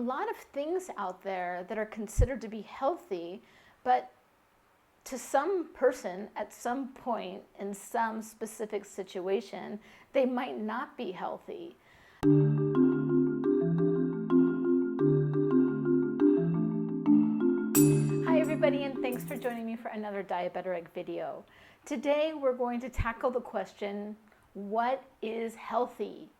A lot of things out there that are considered to be healthy, but to some person at some point in some specific situation, they might not be healthy. Hi everybody, and thanks for joining me for another Diabeteric video. Today we're going to tackle the question, what is healthy?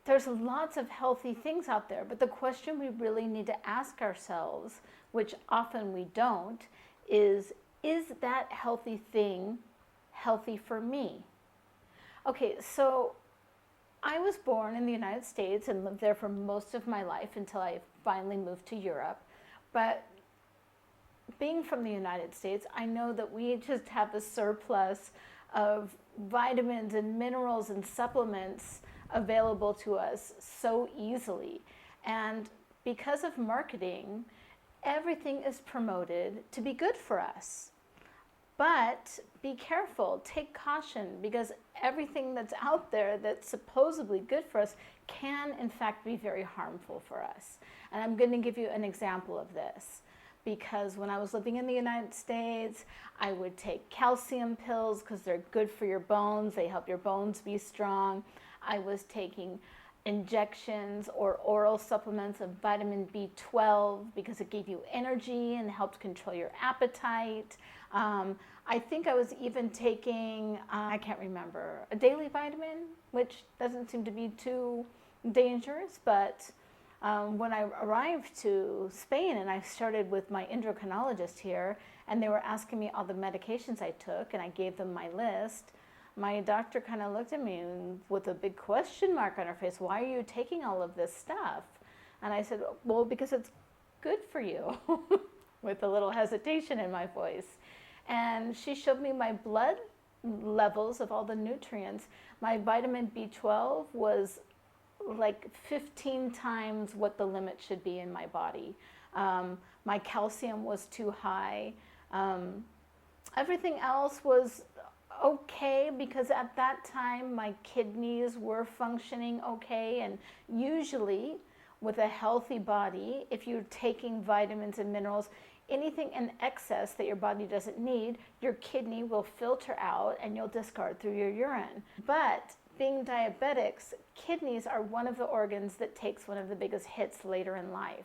There's lots of healthy things out there, but the question we really need to ask ourselves, which often we don't, is that healthy thing healthy for me? Okay, so I was born in the United States and lived there for most of my life until I finally moved to Europe. But being from the United States, I know that we just have a surplus of vitamins and minerals and supplements available to us so easily. And because of marketing, everything is promoted to be good for us. But be careful, take caution, because everything that's out there that's supposedly good for us can in fact be very harmful for us. And I'm going to give you an example of this. Because when I was living in the United States, I would take calcium pills because they're good for your bones. They help your bones be strong. I was taking injections or oral supplements of vitamin B12 because it gave you energy and helped control your appetite. I think I was even taking, I can't remember, a daily vitamin, which doesn't seem to be too dangerous, but when I arrived to Spain and I started with my endocrinologist here, and they were asking me all the medications I took, and I gave them my list, my doctor kind of looked at me with a big question mark on her face. Why are you taking all of this stuff? And I said, well, because it's good for you, with a little hesitation in my voice. And she showed me my blood levels of all the nutrients. My vitamin B12 was like 15 times what the limit should be in my body. My calcium was too high. Everything else was okay because at that time my kidneys were functioning okay, and usually with a healthy body, if you're taking vitamins and minerals, anything in excess that your body doesn't need, your kidney will filter out and you'll discard through your urine. But being diabetics, kidneys are one of the organs that takes one of the biggest hits later in life.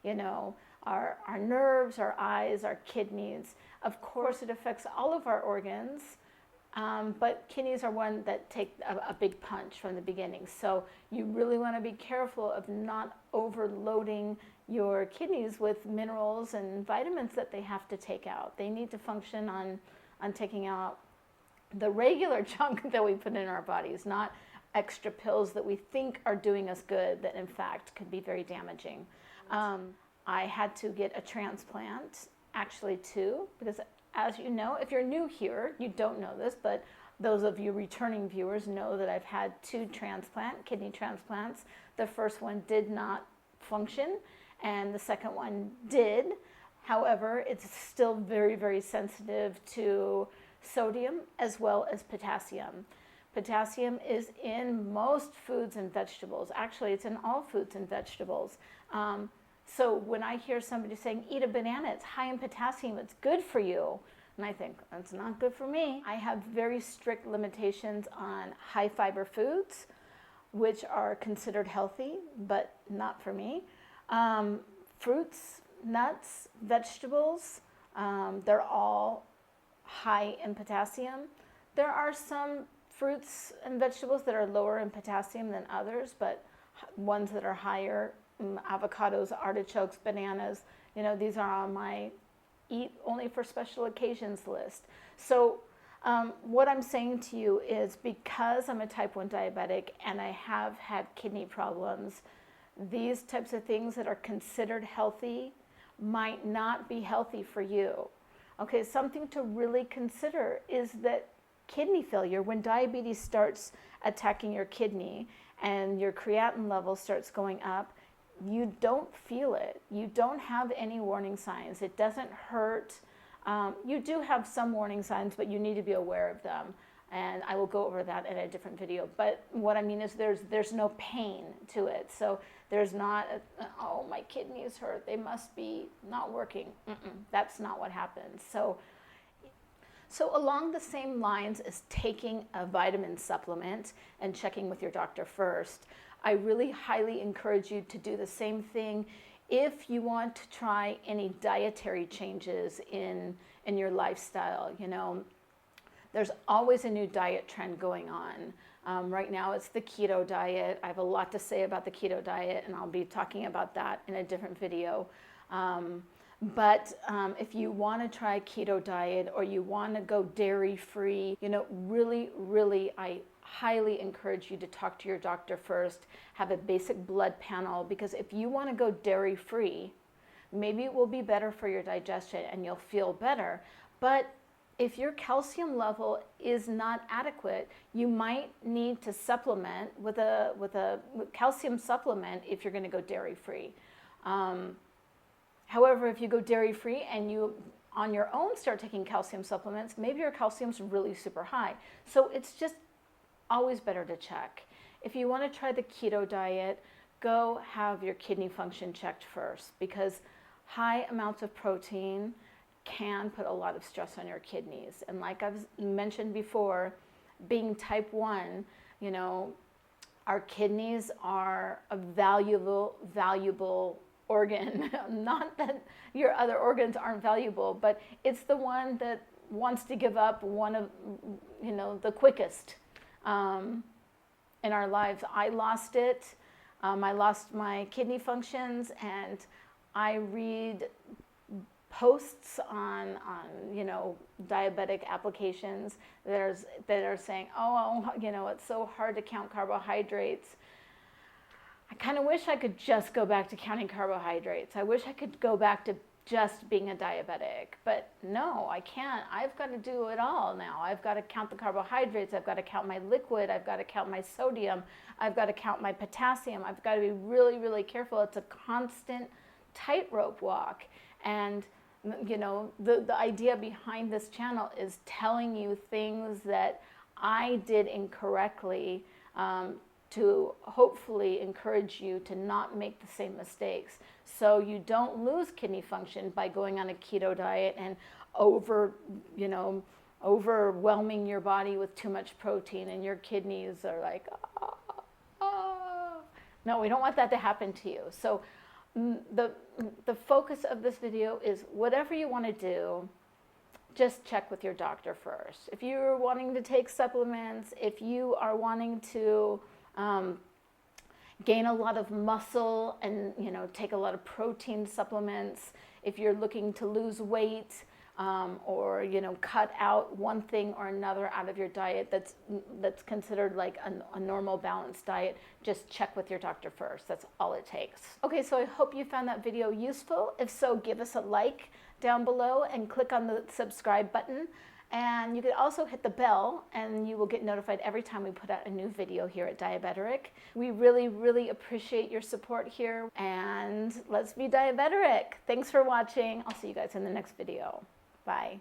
You know, our nerves, our eyes, our kidneys. Of course, it affects all of our organs, but kidneys are one that take a big punch from the beginning. So you really want to be careful of not overloading your kidneys with minerals and vitamins that they have to take out. They need to function on taking out the regular junk that we put in our bodies, not extra pills that we think are doing us good that in fact could be very damaging. I had to get a transplant, actually two, because as you know, if you're new here, you don't know this, but those of you returning viewers know that I've had two kidney transplants. The first one did not function, and the second one did. However, it's still very, very sensitive to sodium as well as potassium. Potassium is in most foods and vegetables. Actually, it's in all foods and vegetables. So when I hear somebody saying, eat a banana, it's high in potassium, it's good for you. And I think, that's not good for me. I have very strict limitations on high fiber foods, which are considered healthy, but not for me. Fruits, nuts, vegetables, they're all high in potassium. There are some fruits and vegetables that are lower in potassium than others, but ones that are higher, avocados, artichokes, bananas, you know, these are on my eat only for special occasions list. So what I'm saying to you is, because I'm a type 1 diabetic and I have had kidney problems, these types of things that are considered healthy might not be healthy for you. Okay, something to really consider is that kidney failure, when diabetes starts attacking your kidney and your creatinine level starts going up, you don't feel it. You don't have any warning signs. It doesn't hurt. You do have some warning signs, but you need to be aware of them. And I will go over that in a different video. But what I mean is there's no pain to it. So there's not, oh, my kidneys hurt, they must be not working. That's not what happens. So along the same lines as taking a vitamin supplement and checking with your doctor first, I really highly encourage you to do the same thing if you want to try any dietary changes in your lifestyle. You know, there's always a new diet trend going on. Right now it's the keto diet. I have a lot to say about the keto diet, and I'll be talking about that in a different video. But if you want to try keto diet or you want to go dairy-free, you know, really, I highly encourage you to talk to your doctor first, have a basic blood panel, because if you want to go dairy-free, maybe it will be better for your digestion and you'll feel better. But if your calcium level is not adequate, you might need to supplement with a calcium supplement if you're going to go dairy-free. However, if you go dairy-free and you on your own start taking calcium supplements, maybe your calcium's really super high. So it's just always better to check. If you want to try the keto diet, go have your kidney function checked first, because high amounts of protein can put a lot of stress on your kidneys. And like I've mentioned before, being type 1, you know, our kidneys are a valuable organ. Not that your other organs aren't valuable, but it's the one that wants to give up one of, you know, the quickest in our lives. I lost it. I lost my kidney functions, and I read posts on you know, diabetic applications that are saying, oh, you know, it's so hard to count carbohydrates. I kind of wish I could just go back to counting carbohydrates. I wish I could go back to just being a diabetic, but no, I can't. I've got to do it all now. I've got to count the carbohydrates. I've got to count my liquid. I've got to count my sodium. I've got to count my potassium. I've got to be really careful. It's a constant tightrope walk. And you know, the idea behind this channel is telling you things that I did incorrectly, to hopefully encourage you to not make the same mistakes, so you don't lose kidney function by going on a keto diet and overwhelming your body with too much protein, and your kidneys are like, oh. No, we don't want that to happen to you. So the focus of this video is whatever you want to do, just check with your doctor first. If you're wanting to take supplements, if you are wanting to gain a lot of muscle and, you know, take a lot of protein supplements, if you're looking to lose weight, or, you know, cut out one thing or another out of your diet that's considered like a normal balanced diet, just check with your doctor first. That's all it takes. Okay, so I hope you found that video useful. If so, give us a like down below and click on the subscribe button. And you can also hit the bell, and you will get notified every time we put out a new video here at Diabeteric. We really appreciate your support here, and let's be diabeteric. Thanks for watching. I'll see you guys in the next video. Bye.